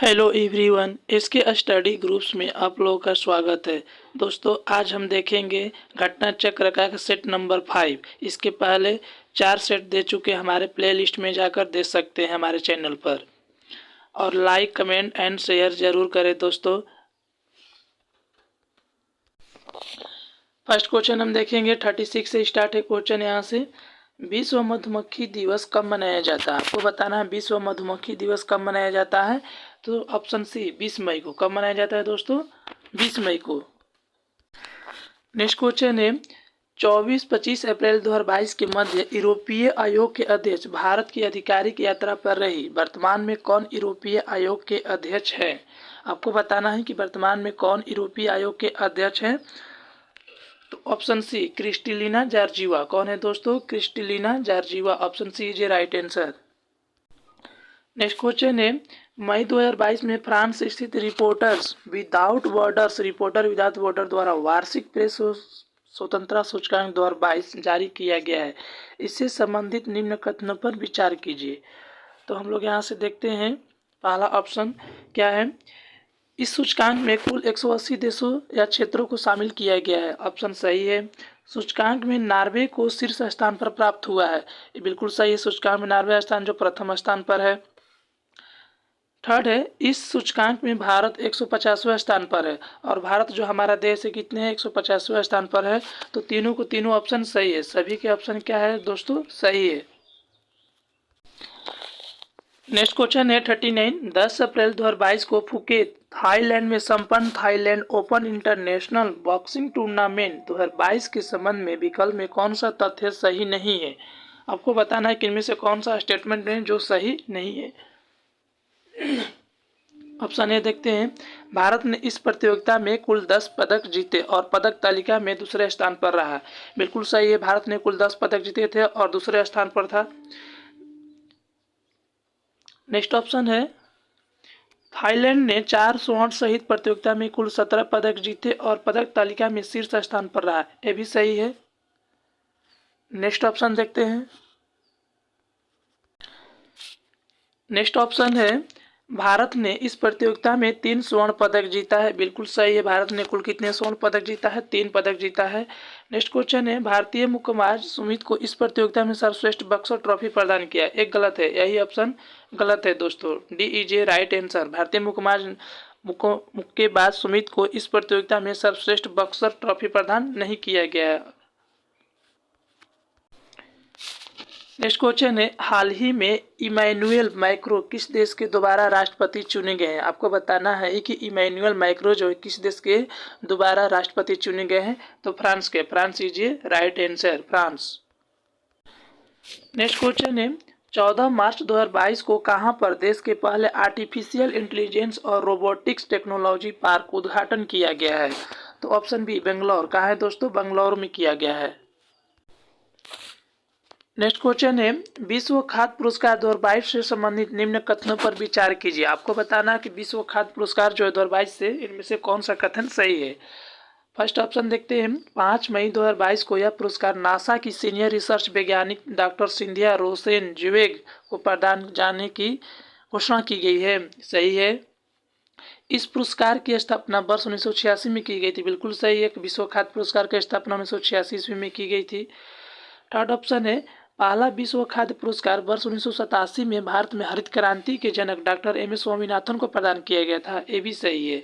Hello everyone, इसके study groups में आप लोगों का स्वागत है। दोस्तों, आज हम देखेंगे घटना चक्र का सेट नंबर 5। इसके पहले 4 सेट दे चुके, हमारे प्लेलिस्ट में जाकर देख सकते हैं हमारे चैनल पर। और लाइक, कमेंट एंड शेयर ज़रूर करें दोस्तों। फर्स्ट क्वेश्चन हम देखेंगे 36 से स्टार्ट है क्वेश्चन। यहाँ से विश्व मधुमक्खी दिवस कब मनाया जाता है? आपको बताना है विश्व मधुमक्खी दिवस कब मनाया जाता है। तो ऑप्शन सी 20 मई को। कब मनाया जाता है दोस्तों? 20 मई को। नेक्स्ट क्वेश्चन है 24-25 अप्रैल 2022 के मध्य यूरोपीय आयोग के अध्यक्ष भारत की आधिकारिक यात्रा पर रही। वर्तमान में कौन यूरोपीय आयोग के अध्यक्ष है? आपको बताना है कि वर्तमान में कौन यूरोपीय आयोग के अध्यक्ष है। तो ऑप्शन सी क्रिस्टलिना जॉर्जीवा। कौन है दोस्तों? Kristalina Georgieva. Option C is a right answer. Next question है मई 2022 में फ्रांस स्थित रिपोर्टर विदाउट बॉर्डर द्वारा वार्षिक प्रेस स्वतंत्रता सूचकांक 2022 जारी किया गया है। इससे संबंधित निम्न कथनों पर विचार कीजिए। तो हम लोग यहाँ से देखते हैं पहला ऑप्शन क्या है। इस सूचकांक में कुल 180 देशों या क्षेत्रों को शामिल किया गया है। ऑप्शन सही है। सूचकांक में नॉर्वे को शीर्ष स्थान पर प्राप्त हुआ है। ये बिल्कुल सही है। सूचकांक में नॉर्वे स्थान जो प्रथम स्थान पर है। थर्ड है इस सूचकांक में भारत 150वें स्थान पर है। और भारत जो हमारा देश है कितने हैं? 150वें स्थान पर है। तो तीनों को तीनों ऑप्शन सही है। सभी के ऑप्शन क्या है दोस्तों? सही है। नेक्स्ट क्वेश्चन है 39। 10 अप्रैल 2022 को फुकेत थाईलैंड में संपन्न Thailand open international boxing tournament 2022 के संबंध में विकल्प में कौन सा तथ्य सही नहीं है? आपको बताना है कि इनमें से कौन सा स्टेटमेंट है जो सही नहीं है। ऑप्शन ए देखते हैं। भारत ने इस प्रतियोगिता में कुल 10 पदक जीते और पदक तालिका में दूसरे स्थान पर रहा। बिल्कुल सही है। भारत ने कुल 10 पदक जीते थे और दूसरे स्थान पर था। नेक्स्ट ऑप्शन है थाईलैंड ने 4 स्वर्ण सहित प्रतियोगिता में कुल 17 पदक जीते और पदक तालिका में शीर्ष स्थान पर रहा। ये भी सही है। नेक्स्ट ऑप्शन देखते हैं। नेक्स्ट ऑप्शन है भारत ने इस प्रतियोगिता में 3 स्वर्ण पदक जीता है। बिल्कुल सही है। भारत ने कुल कितने स्वर्ण पदक जीता है? 3 पदक जीता है। नेक्स्ट क्वेश्चन है भारतीय मुक्केबाज सुमित को इस प्रतियोगिता में सर्वश्रेष्ठ बक्सर ट्रॉफी प्रदान किया। एक गलत है। यही ऑप्शन गलत है दोस्तों। D is a right answer. भारतीय मुक्केबाज सुमित को इस प्रतियोगिता में सर्वश्रेष्ठ बक्सर ट्रॉफी प्रदान नहीं किया गया है। नेक्स्ट क्वेश्चन है हाल ही में इमैनुअल मैक्रो किस देश के दोबारा राष्ट्रपति चुने गए हैं? आपको बताना है कि इमैनुअल मैक्रो जो है किस देश के दोबारा राष्ट्रपति चुने गए हैं। तो फ्रांस के। France is a right answer. France. Next question है 14 मार्च 2022 को कहां पर देश के पहले आर्टिफिशियल इंटेलिजेंस और रोबोटिक्स टेक्नोलॉजी पार्क उद्घाटन किया गया है? तो ऑप्शन बी बेंगलोर। कहाँ है दोस्तों? बेंगलोर में किया गया है। नेक्स्ट क्वेश्चन है विश्व खाद्य पुरस्कार 2022 से संबंधित निम्न कथनों पर विचार कीजिए। आपको बताना कि विश्व खाद्य पुरस्कार जो है 2022 से इनमें से कौन सा कथन सही है। फर्स्ट ऑप्शन देखते हैं 5 मई 2022 को यह पुरस्कार नासा की सीनियर रिसर्च वैज्ञानिक डॉक्टर सिंधिया रोसेन जिवेग को प्रदान जाने की घोषणा की गई है। सही है। इस पुरस्कार की स्थापना वर्ष 1986 में की गई थी। बिल्कुल सही है। विश्व खाद्य पुरस्कार की स्थापना 1986 ईस्वी में की गई थी। थर्ड ऑप्शन है पहला विश्व खाद्य पुरस्कार वर्ष 1987 में भारत में हरित क्रांति के जनक डॉक्टर एम एस स्वामीनाथन को प्रदान किया गया था। ये भी सही है।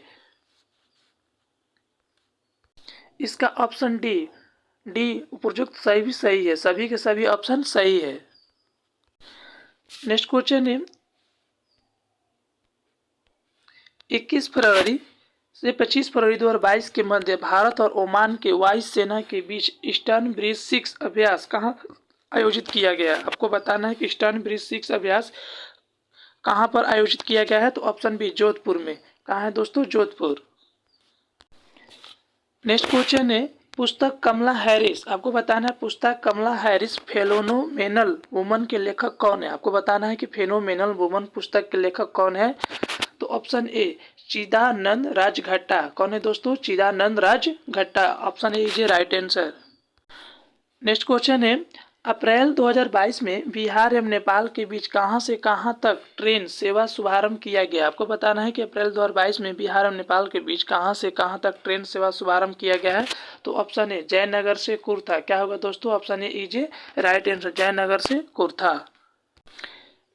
इसका ऑप्शन डी उपयुक्त सही भी सही है। सभी के सभी ऑप्शन सही है। नेक्स्ट क्वेश्चन है 21 फरवरी से 25 फरवरी 2022 के मध्य भारत और ओमान के वायु सेना के बीच ईस्टर्न ब्रिज 6 अभ्यास कहाँ आयोजित किया गया? आपको बताना है कि ईस्टर्न ब्रिज 6 अभ्यास कहाँ पर आयोजित किया गया है। तो ऑप्शन बी जोधपुर में। कहाँ है दोस्तों? जोधपुर। नेक्स्ट क्वेश्चन है पुस्तक कमला हैरिस। आपको बताना है पुस्तक कमला हैरिस फेनोमेनल वुमन के लेखक कौन है? आपको बताना है कि फेनोमेनल वुमन पुस्तक के लेखक कौन है। तो ऑप्शन ए चिदानंद राजघट्टा। कौन है दोस्तों? Chidanand Rajghatta. Option A is a right answer. Next question है अप्रैल 2022 में बिहार एवं नेपाल के बीच कहां से कहां तक ट्रेन सेवा शुभारंभ किया गया? आपको बताना है कि अप्रैल 2022 में बिहार एवं नेपाल के बीच कहां से कहां तक ट्रेन सेवा शुभारंभ किया गया है? तो ऑप्शन ए जयनगर से कुर्था। क्या होगा दोस्तों? Option A is right answer, Jaynagar से कुर्था।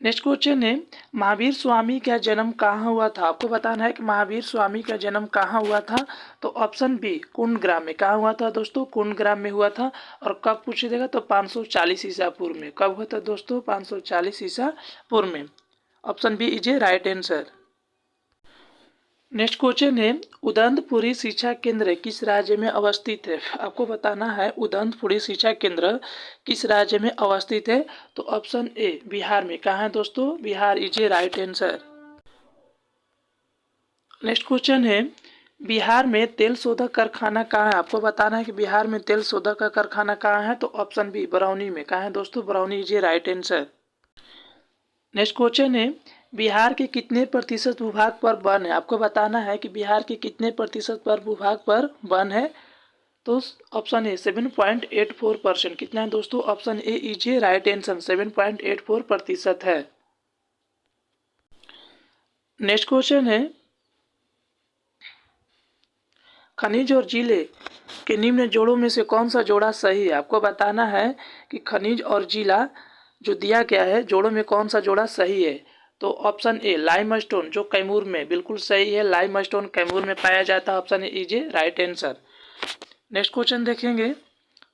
नेक्स्ट क्वेश्चन है, महावीर स्वामी का जन्म कहाँ हुआ था? आपको बताना है कि महावीर स्वामी का जन्म कहाँ हुआ था? तो ऑप्शन बी कुंडग्राम में। कहाँ हुआ था दोस्तों? कुंडग्राम में हुआ था। और कब पूछे देगा? तो 540 ईसा पूर्व में। कब हुआ था दोस्तों? 540 ईसा पूर्व में। Option B is a right answer. Next question है, उदंतपुरी शिक्षा केंद्र किस राज्य में अवस्थित है? आपको बताना है उदंतपुरी शिक्षा केंद्र किस राज्य में अवस्थित है? तो ऑप्शन ए बिहार में। कहाँ है दोस्तों? Bihar is a right answer. Next question है, बिहार में तेल शोधक कारखाना कहाँ है? आपको बताना है कि बिहार में तेल शोधक का कारखाना कहाँ है? तो ऑप्शन बी बरौनी में। कहाँ है दोस्तों? Barauni is a right answer. Next question है, बिहार के कितने प्रतिशत भूभाग पर वन है? आपको बताना है कि बिहार के कितने प्रतिशत पर भूभाग पर वन है? तो ऑप्शन ए 7.84%। कितना है दोस्तों? Option A is a right answer, 7.84% है। नेक्स्ट क्वेश्चन है, खनिज और जिले के निम्न जोड़ों में से कौन सा जोड़ा सही है? आपको बताना है कि खनिज और जिला जो दिया गया है जोड़ों में कौन सा जोड़ा सही है? तो ऑप्शन ए लाइमस्टोन जो कैमूर में, बिल्कुल सही है, लाइमस्टोन कैमूर में पाया जाता है। Option A is a right answer. Next question देखेंगे,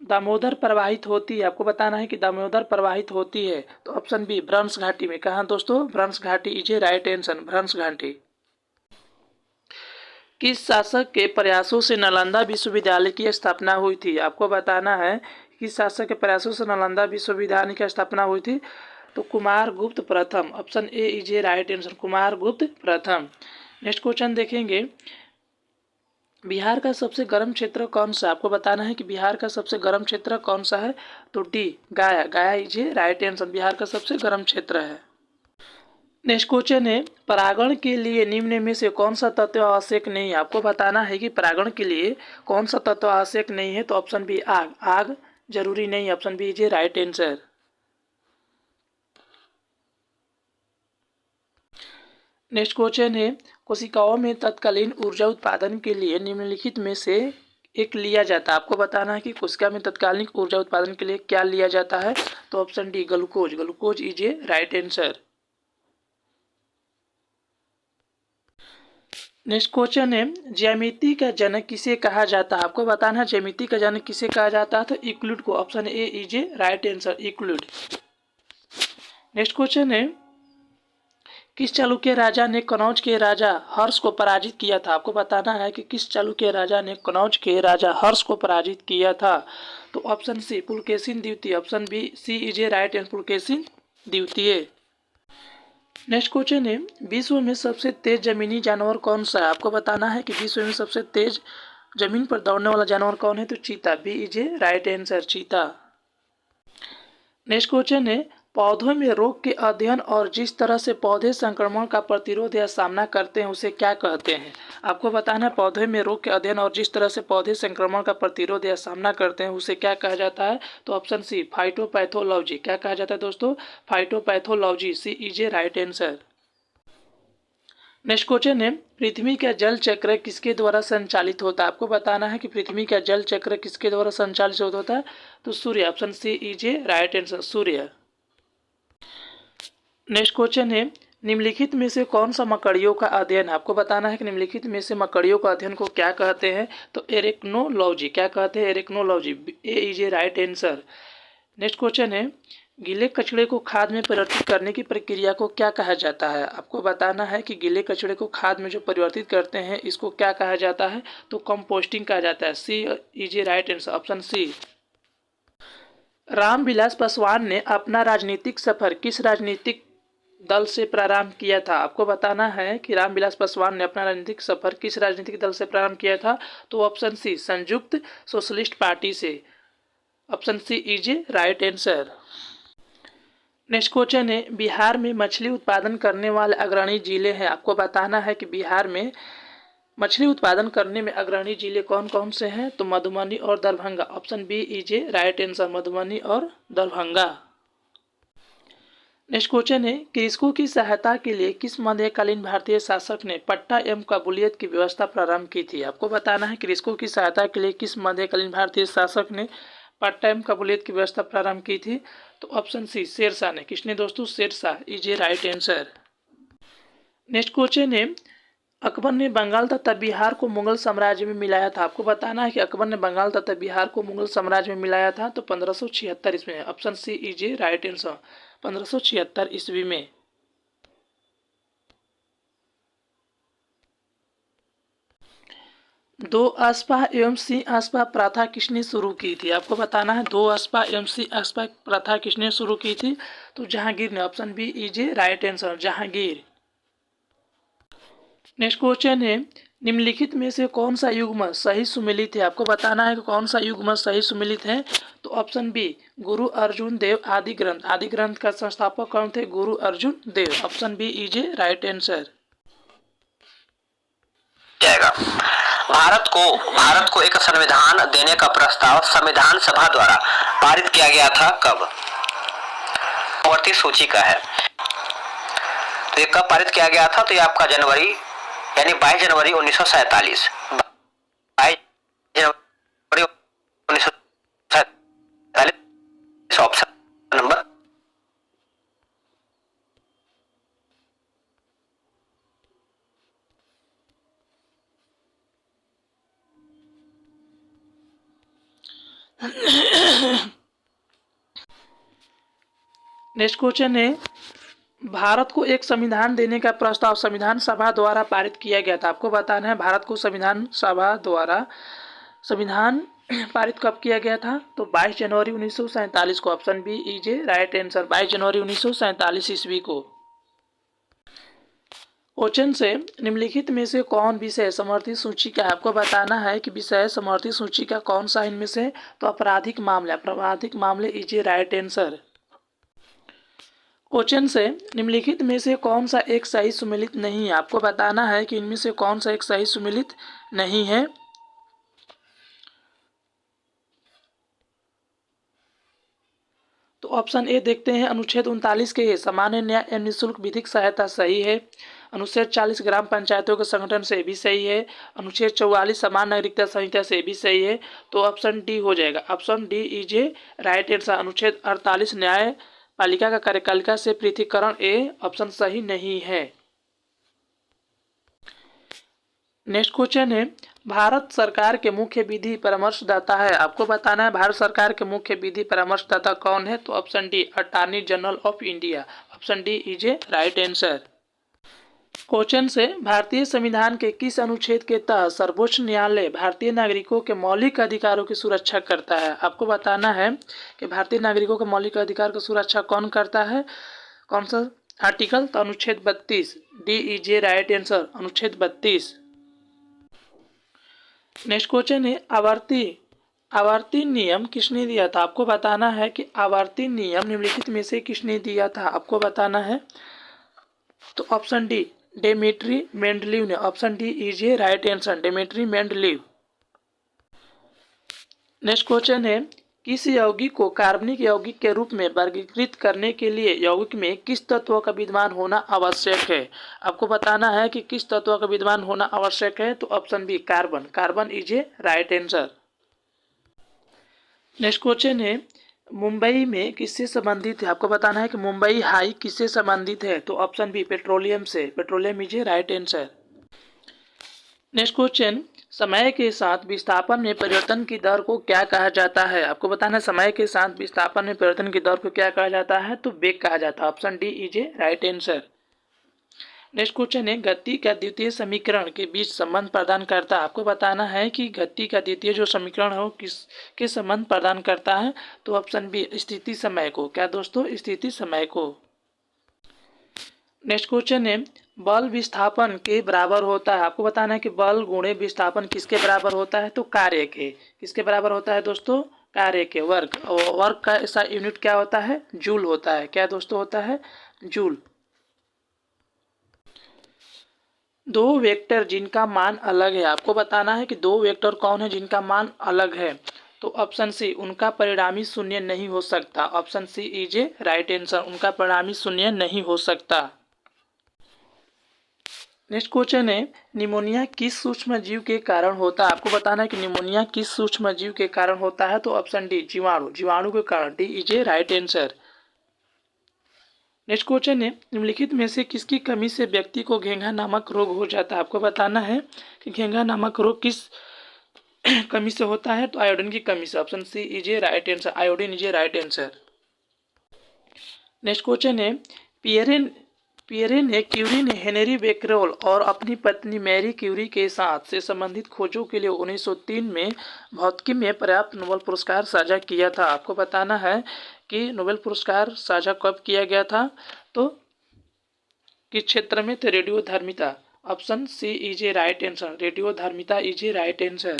दामोदर प्रवाहित होती है। आपको बताना है कि दामोदर प्रवाहित होती है। तो ऑप्शन बी भ्रंश घाटी में। कहाँ दोस्तों? भ्रंश घाटी इज ए राइट आंसर, भ्रंश घाटी। किस शासक के प्रयासों से नालंदा विश्वविद्यालय की स्थापना हुई थी? आपको बताना है किस शासक के प्रयासों से नालंदा विश्वविद्यालय की स्थापना हुई थी? तो कुमार गुप्त प्रथम। Option A is a right answer, Kumar गुप्त प्रथम। नेक्स्ट क्वेश्चन देखेंगे, बिहार का सबसे गर्म क्षेत्र कौन सा? आपको बताना है कि बिहार का सबसे गर्म क्षेत्र कौन सा है? तो डी गया। गया is a right answer, Bihar का सबसे गर्म क्षेत्र है। नेक्स्ट क्वेश्चन है, परागण के लिए निम्न में से कौन सा तत्व आवश्यक नहीं है? आपको बताना है कि परागण के लिए कौन सा तत्व आवश्यक नहीं है? तो ऑप्शन बी आग। आग जरूरी नहीं है। Option B is a right answer. Next question है, कोशिकाओं में तत्कालीन ऊर्जा उत्पादन के लिए निम्नलिखित में से एक लिया जाता है। आपको बताना है कि कोशिका में तत्कालीन ऊर्जा उत्पादन के लिए क्या लिया जाता है? तो option D glucose. Glucose is a right answer. Next question है, ज्यामिति का जनक किसे कहा जाता है? आपको बताना है ज्यामिति का जनक किसे कहा जाता है? तो यूक्लिड को। Option A is a right answer, Euclid. Next question है, किस चालुक्य राजा ने कनौज के राजा हर्ष को पराजित किया था? आपको बताना है कि किस चालुक्य राजा ने कनौज के राजा हर्ष को पराजित किया था? तो ऑप्शन सी पुलकेशिन द्वितीय। Option B C is a right answer, Pulakeshin द्वितीय। नेक्स्ट क्वेश्चन है, विश्व में सबसे तेज जमीनी जानवर कौन सा है? आपको बताना है कि विश्व में सबसे तेज जमीन पर दौड़ने वाला जानवर कौन है? तो चीता। B is a right answer, चीता। नेक्स्ट क्वेश्चन है, पौधों में रोग के अध्ययन और जिस तरह से पौधे संक्रमण का प्रतिरोध या सामना करते हैं उसे क्या कहते हैं? आपको बताना है पौधे में रोग के अध्ययन और जिस तरह से पौधे संक्रमण का प्रतिरोध या सामना करते हैं उसे क्या कहा जाता है? तो ऑप्शन सी फाइटोपैथोलॉजी। क्या कहा जाता है दोस्तों? Phytopathology. C is a right answer. Next question है, पृथ्वी का जल चक्र किसके द्वारा संचालित होता है? आपको बताना है कि पृथ्वी का जल चक्र किसके द्वारा संचालित होता है? तो सूर्य। Option C is a right answer, सूर्य। नेक्स्ट क्वेश्चन है, निम्नलिखित में से कौन सा मकड़ियों का अध्ययन? आपको बताना है कि निम्नलिखित में से मकड़ियों का अध्ययन को क्या कहते हैं? तो एरेक्नोलॉजी। क्या कहते हैं? Arachnology. A is a right answer. Next question है, गीले कचड़े को खाद में परिवर्तित करने की प्रक्रिया को क्या कहा जाता है? आपको बताना है कि गीले कचड़े को खाद में जो परिवर्तित करते हैं इसको क्या कहा जाता है? तो कंपोस्टिंग कहा जाता है। C is a right answer, option C. Ramvilas Paswan ने अपना राजनीतिक सफर किस राजनीतिक दल से प्रारंभ किया था? आपको बताना है कि रामविलास पासवान ने अपना राजनीतिक सफर किस राजनीतिक दल से प्रारंभ किया था? तो ऑप्शन सी संयुक्त सोशलिस्ट पार्टी से। Option C is a right answer. Next question है, बिहार में मछली उत्पादन करने वाले अग्रणी जिले हैं। आपको बताना है कि बिहार में मछली उत्पादन करने में अग्रणी जिले कौन कौन से हैं? तो मधुबनी और Darbhanga. Option B is a right answer, Madhubani और दरभंगा। नेक्स्ट क्वेश्चन है, कृषकों की सहायता के लिए किस मध्यकालीन भारतीय शासक ने पट्टा एवं कबूलियत की व्यवस्था प्रारंभ की थी? आपको बताना है कृषकों की सहायता के लिए किस मध्यकालीन भारतीय शासक ने पट्टा एवं कबूलियत की व्यवस्था प्रारंभ की थी? तो ऑप्शन सी शेरशाह ने। किसने दोस्तों? Shershah is a right answer. Next question है, अकबर ने बंगाल तथा बिहार को मुगल साम्राज्य में मिलाया था। आपको बताना है कि अकबर ने बंगाल तथा बिहार को मुगल साम्राज्य में मिलाया था तो 1576 ईस्वी में। Option C is a right answer, 1576 ईस्वी में। दो अस्पा एवं सिंह अस्पा प्रथा किसने शुरू की थी? आपको बताना है दो अस्पा एवं सिंह अस्पा प्रथा किसने शुरू की थी? तो जहांगीर ने। Option B is a right answer, Jahangir. Next question है, निम्नलिखित में से कौन सा युग्म सही सुमेलित है? आपको बताना है कि कौन सा युग्म सही सुमेलित है। तो ऑप्शन बी गुरु अर्जुन देव आदि ग्रंथ। आदि ग्रंथ का संस्थापक कौन थे? Guru Arjun Dev. Option B is a right answer. Bharat को एक संविधान देने का प्रस्ताव संविधान सभा द्वारा पारित किया गया था कब? वर्ती सूची का है, तो ये कब पारित किया गया था? तो ये आपका जनवरी यानी 22 जनवरी 1947। 22 जनवरी 1947 ऑप्शन नंबर। नेक्स्ट क्वेश्चन है, भारत को एक संविधान देने का प्रस्ताव संविधान सभा द्वारा पारित किया गया था। आपको बताना है भारत को संविधान सभा द्वारा संविधान पारित कब किया गया था? तो 22 जनवरी 1947 को। Option B is a right answer, 22 जनवरी 1947 ईस्वी को। क्वेश्चन से, निम्नलिखित में से कौन विषय समर्थित सूची का है? आपको बताना है कि विषय समर्थित सूची का कौन सा इनमें से? तो आपराधिक मामले is a right answer. Question से, निम्नलिखित में से कौन सा एक सही सुमेलित नहीं है? आपको बताना है कि इनमें से कौन सा एक सही सुमेलित नहीं है। तो ऑप्शन ए देखते हैं, अनुच्छेद 39 के सामान्य न्याय एवं निःशुल्क विधिक सहायता सही है। अनुच्छेद 40 ग्राम पंचायतों के संगठन से भी सही है। अनुच्छेद 44 समान नागरिकता संहिता से भी सही है। तो ऑप्शन डी हो जाएगा, option D is a right answer. अनुच्छेद 48 न्याय पालिका का कार्यपालिका से पृथकीकरण ए ऑप्शन सही नहीं है। नेक्स्ट क्वेश्चन है, भारत सरकार के मुख्य विधि परामर्शदाता है। आपको बताना है भारत सरकार के मुख्य विधि परामर्शदाता कौन है? तो option D attorney general of India. Option D is a right answer. Question से, भारतीय संविधान के किस अनुच्छेद के तहत सर्वोच्च न्यायालय भारतीय नागरिकों के मौलिक अधिकारों की सुरक्षा करता है? आपको बताना है कि भारतीय नागरिकों के मौलिक अधिकार की सुरक्षा कौन करता है, कौन सा आर्टिकल? तो अनुच्छेद 32। D is a right answer, अनुच्छेद 32। नेक्स्ट क्वेश्चन है, आवर्ती नियम किसने दिया था? आपको बताना है कि आवर्ती नियम निम्नलिखित में से किसने दिया था? आपको बताना है। तो ऑप्शन डी डेमेट्री मेंडलीव ने। Option D is a right answer, Dmitri Mendeleev. Next question है, किस यौगिक को कार्बनिक यौगिक के रूप में वर्गीकृत करने के लिए यौगिक में किस तत्व का विद्यमान होना आवश्यक है? आपको बताना है कि किस तत्व का विद्यमान होना आवश्यक है। तो option B carbon, carbon is a right answer. Next question है, मुंबई में किससे संबंधित है? आपको बताना है कि मुंबई हाई किससे संबंधित है? तो ऑप्शन बी पेट्रोलियम से, petroleum is a right answer. Next question, समय के साथ विस्थापन में परिवर्तन की दर को क्या कहा जाता है? आपको बताना है समय के साथ विस्थापन में परिवर्तन की दर को क्या कहा जाता है? तो वेग कहा जाता है। Option D is a right answer. Next question है, गति का द्वितीय समीकरण के बीच संबंध प्रदान करता है। आपको बताना है कि गति का द्वितीय जो समीकरण है वो किसके संबंध प्रदान करता है? तो ऑप्शन बी स्थिति समय को। क्या दोस्तों? स्थिति समय को। नेक्स्ट क्वेश्चन है, बल विस्थापन के बराबर होता है। आपको बताना है कि बल गुणे विस्थापन किसके बराबर होता है? तो कार्य के। किसके बराबर होता है दोस्तों? कार्य के, वर्ग। और वर्ग का ऐसा यूनिट क्या होता है? जूल होता है। क्या दोस्तों होता है? जूल। दो वेक्टर जिनका मान अलग है, आपको बताना है कि दो वेक्टर कौन है जिनका मान अलग है। तो ऑप्शन सी, उनका परिणामी शून्य नहीं हो सकता। Option C is a right answer, उनका परिणामी शून्य नहीं हो सकता। नेक्स्ट क्वेश्चन है, निमोनिया किस सूक्ष्म जीव के कारण होता है। आपको बताना है कि निमोनिया किस सूक्ष्म जीव के कारण होता है। तो ऑप्शन डी, जीवाणु, जीवाणु के कारण। D is a right answer. Next question है, निम्नलिखित में से किसकी कमी से व्यक्ति को घेंघा नामक रोग हो जाता है। आपको बताना है कि घेंघा नामक रोग किस कमी से होता है। तो आयोडीन की कमी से। Option C is a right answer, iodine is a right answer. Next question है, पियरे ने क्यूरी ने हेनरी बेकरेल और अपनी पत्नी मैरी क्यूरी के साथ से संबंधित खोजों के लिए 1903 में भौतिकी में पर्याप्त नोबेल पुरस्कार साझा किया था। आपको बताना है कि नोबेल पुरस्कार साझा कब किया गया था। तो किस क्षेत्र में। तो रेडियोधर्मिता। Option C is a right answer, रेडियोधर्मिता is a right answer.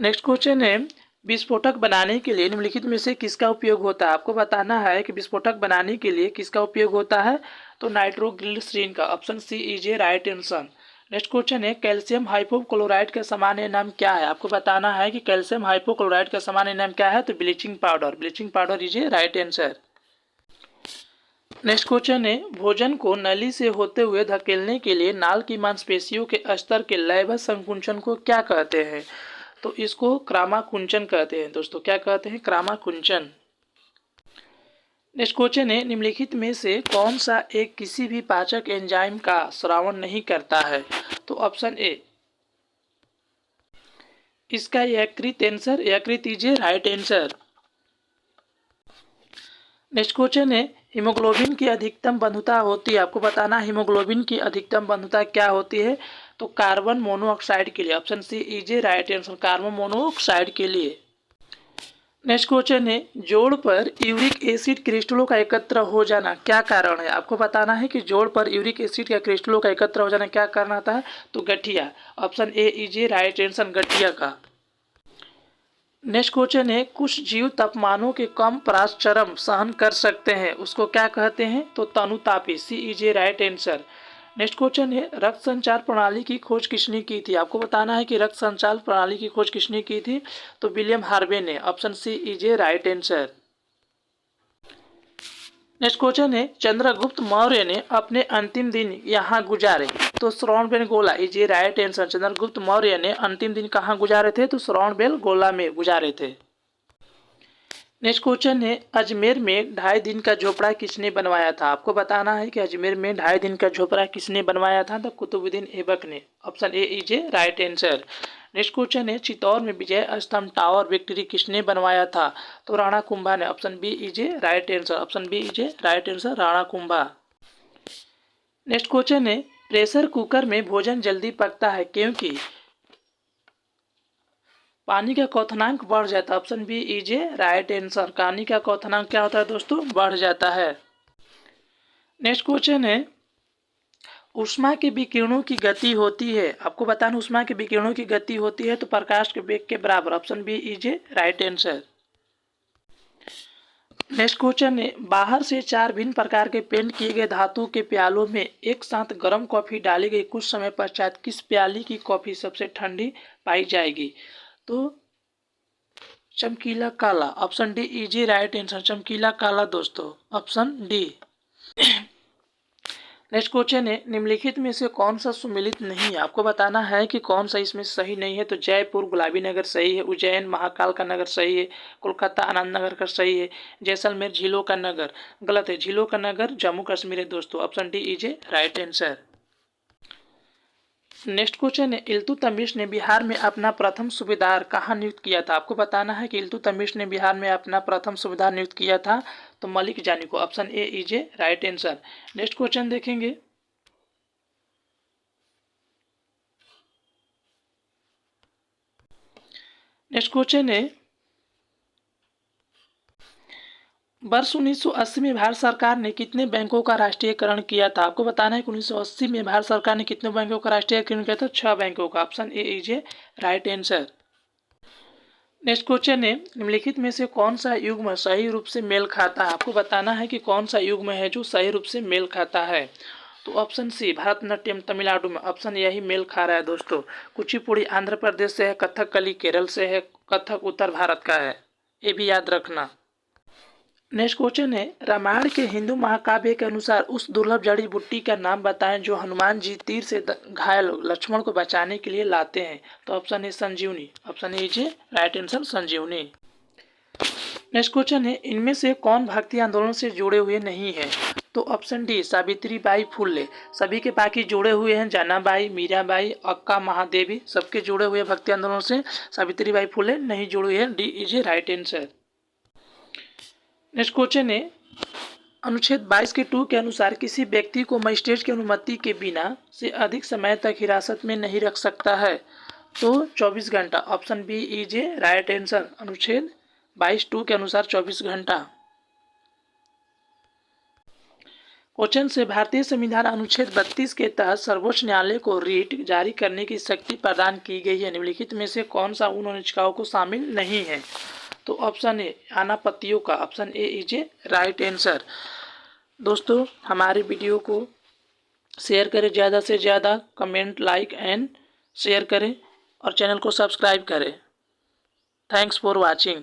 Next question है, विस्फोटक बनाने के लिए निम्नलिखित में से किसका उपयोग होता है। आपको बताना है कि विस्फोटक बनाने के लिए किसका उपयोग होता है। तो नाइट्रोग्लिसरीन का। Option C is a right answer. Next question है, कैल्शियम हाइपोक्लोराइड का सामान्य नाम क्या है। आपको बताना है कि कैल्शियम हाइपोक्लोराइड का सामान्य नाम क्या है। तो bleaching powder, bleaching powder is a right answer. Next question है, भोजन को नली से होते हुए धकेलने के लिए नाल की मांसपेशियों के स्तर के लयबद्ध संकुचन को क्या कहते हैं। तो इसको क्रामाकुंचन कहते हैं दोस्तों। क्या कहते हैं। क्रामाकुंचन। नेक्स्ट क्वेश्चन है, निम्नलिखित में से कौन सा एक किसी भी पाचक एंजाइम का स्रावन नहीं करता है। तो ऑप्शन ए, इसका यकृत आंसर, यकृत is a right answer. Next question है, हीमोग्लोबिन की अधिकतम बंधुता होती है। आपको बताना हीमोग्लोबिन की अधिकतम बंधुता क्या होती है। तो कार्बन मोनोऑक्साइड के लिए। Option C is a right answer, carbon monoxide के लिए। नेक्स्ट क्वेश्चन है, जोड़ पर यूरिक एसिड क्रिस्टलों का एकत्र हो जाना क्या कारण है। आपको बताना है कि जोड़ पर यूरिक एसिड का क्रिस्टलों का एकत्र हो जाना क्या कारण आता है। तो गठिया। Option A is a right answer, गठिया का। नेक्स्ट क्वेश्चन है, कुछ जीव तापमानों के कम परास चरम सहन कर सकते हैं, उसको क्या कहते हैं। तो तनुतापी। C is a right answer. Next question है, रक्त संचार प्रणाली की खोज किसने की थी। आपको बताना है कि रक्त संचार प्रणाली की खोज किसने की थी। तो विलियम हार्वे ने। Option C is a right answer. Next question है, चंद्रगुप्त मौर्य ने अपने अंतिम दिन यहाँ गुजारे। तो Shravanabelagola is a right answer. Chandragupta Maurya ने अंतिम दिन कहाँ गुजारे थे। तो श्रवणबेलगोला में गुजारे थे। नेक्स्ट क्वेश्चन है, अजमेर में 2.5 दिन का झोपड़ा किसने बनवाया था। आपको बताना है कि अजमेर में 2.5 दिन का झोपड़ा किसने बनवाया था। तो कुतुबुद्दीन ऐबक ने। Option A is a right answer. Next question है, चित्तौड़ में विजय स्तंभ टावर विक्ट्री किसने बनवाया था। तो राणा कुंभा ने। Option B is a right answer, option B is a right answer, Rana Kumbha. Next question है, प्रेशर कुकर में भोजन जल्दी पकता है क्योंकि पानी का क्वथनांक बढ़ जाता है। Option B is a right answer, पानी का क्वथनांक क्या होता है दोस्तों, बढ़ जाता है। नेक्स्ट क्वेश्चन है, ऊष्मा के विकिरणों की गति होती है। आपको बताना ऊष्मा के विकिरणों की गति होती है तो प्रकाश के वेग के बराबर। Option B is a right answer. Next question है, बाहर से 4 भिन्न प्रकार के पेंट किए गए धातु के प्यालों में एक साथ गर्म कॉफी डाली गई, कुछ समय पश्चात किस प्याली की कॉफी सबसे ठंडी पाई जाएगी। तो चमकीला काला। Option D is a right answer, चमकीला काला दोस्तों, ऑप्शन डी। नेक्स्ट क्वेश्चन है, निम्नलिखित में से कौन सा सुमेलित नहीं है। आपको बताना है कि कौन सा इसमें सही नहीं है। तो जयपुर गुलाबी नगर सही है, उज्जैन महाकाल का नगर सही है, कोलकाता आनंद नगर का सही है, जैसलमेर झीलों का नगर गलत है, झीलों का नगर जम्मू कश्मीर है दोस्तों। Option D is a right answer. Next question है, इल्तुतमिश ने बिहार में अपना प्रथम सूबेदार कहाँ नियुक्त किया था। आपको बताना है कि इल्तुतमिश ने बिहार में अपना प्रथम सूबेदार नियुक्त किया था। तो मलिक जानी को। Option A is a right answer. Next question देखेंगे, नेक्स्ट क्वेश्चन है, वर्ष 1980 में भारत सरकार ने कितने बैंकों का राष्ट्रीयकरण किया था। आपको बताना है कि 1980 में भारत सरकार ने कितने बैंकों का राष्ट्रीयकरण किया था। 6 बैंकों का। Option A is a right answer. Next question है, निम्नलिखित में से कौन सा युग्म सही रूप से मेल खाता है। आपको बताना है कि कौन सा युग्म है जो सही रूप से मेल खाता है। तो ऑप्शन सी भरतनाट्यम तमिलनाडु में, ऑप्शन यही मेल खा रहा है दोस्तों। कुचिपुड़ी आंध्र प्रदेश से है, कथकली केरल से है, कथक उत्तर भारत का है, ये भी याद रखना। नेक्स्ट क्वेश्चन है, रामायण के हिंदू महाकाव्य के अनुसार उस दुर्लभ जड़ी बूटी का नाम बताएं जो हनुमान जी तीर से घायल लक्ष्मण को बचाने के लिए लाते हैं। तो ऑप्शन है Sanjeevani, option A is right answer Sanjeevani. Next question है, इनमें से कौन भक्ति आंदोलन से जुड़े हुए नहीं है। तो ऑप्शन डी सावित्रीबाई फुले। सभी के बाकी जुड़े हुए हैं, जनाबाई, मीराबाई, अक्का महादेवी, सबके जुड़े हुए भक्ति आंदोलन से। सावित्रीबाई फुले नहीं जुड़ी हुई है, D is right answer. Next question है, अनुच्छेद 22 के 2 के अनुसार किसी व्यक्ति को मजिस्ट्रेट की अनुमति के बिना से अधिक समय तक हिरासत में नहीं रख सकता है। तो 24 घंटा, option B is right answer. अनुच्छेद 22(2) के अनुसार 24 घंटा। क्वेश्चन से, भारतीय संविधान अनुच्छेद 32 के तहत सर्वोच्च न्यायालय को रीट जारी करने की शक्ति प्रदान की गई है। निम्नलिखित में से कौन सा उन याचिकाओं को शामिल नहीं है। तो ऑप्शन ए अनापत्तियों का, option A is right answer. दोस्तों हमारे वीडियो को शेयर करें, ज़्यादा से ज़्यादा कमेंट, लाइक एंड शेयर करें और चैनल को सब्सक्राइब करें। Thanks for watching.